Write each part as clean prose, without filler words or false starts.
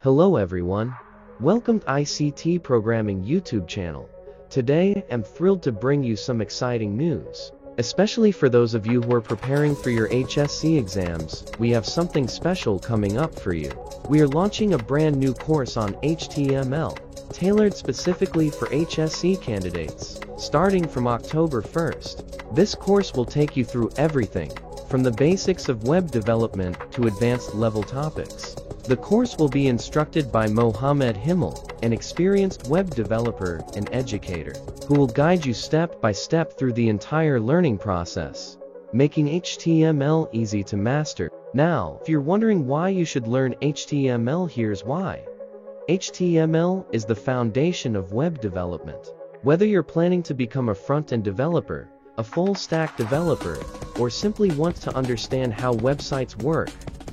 Hello everyone. Welcome to ICT Programming YouTube channel. Today, I'm thrilled to bring you some exciting news. Especially for those of you who are preparing for your HSC exams, we have something special coming up for you. We are launching a brand new course on HTML, tailored specifically for HSC candidates, starting from October 1st. This course will take you through everything, from the basics of web development to advanced level topics. The course will be instructed by Mohammed Himmel, an experienced web developer and educator, who will guide you step by step through the entire learning process, making HTML easy to master. Now, if you're wondering why you should learn HTML, here's why. HTML is the foundation of web development. Whether you're planning to become a front-end developer, a full-stack developer, or simply want to understand how websites work,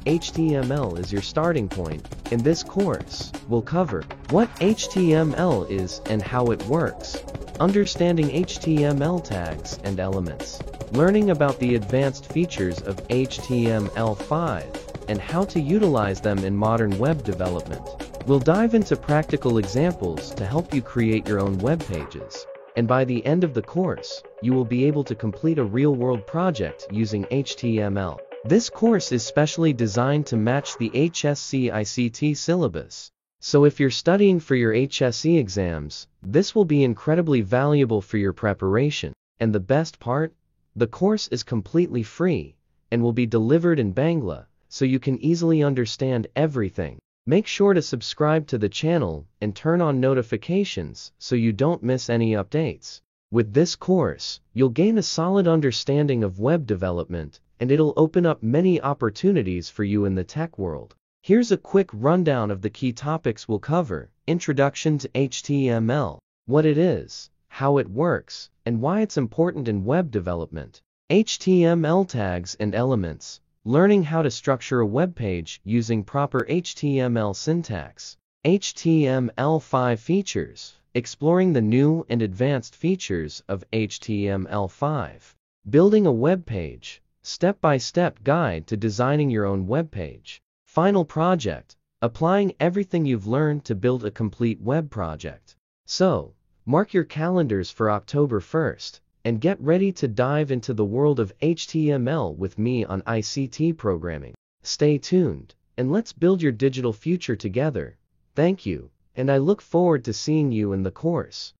HTML is your starting point. In this course, we'll cover what HTML is and how it works, understanding HTML tags and elements, learning about the advanced features of HTML5, and how to utilize them in modern web development. We'll dive into practical examples to help you create your own web pages. And by the end of the course, you will be able to complete a real-world project using HTML. This course is specially designed to match the HSC ICT syllabus. So if you're studying for your HSC exams, this will be incredibly valuable for your preparation. And the best part? The course is completely free and will be delivered in Bangla, so you can easily understand everything. Make sure to subscribe to the channel and turn on notifications so you don't miss any updates. With this course, you'll gain a solid understanding of web development, and it'll open up many opportunities for you in the tech world. Here's a quick rundown of the key topics we'll cover. Introduction to HTML, what it is, how it works, and why it's important in web development. HTML tags and elements, learning how to structure a web page using proper HTML syntax. HTML5 features, exploring the new and advanced features of HTML5. Building a web page, step-by-step guide to designing your own web page. Final project, applying everything you've learned to build a complete web project. So, mark your calendars for October 1st, and get ready to dive into the world of HTML with me on ICT Programming. Stay tuned, and let's build your digital future together. Thank you, and I look forward to seeing you in the course.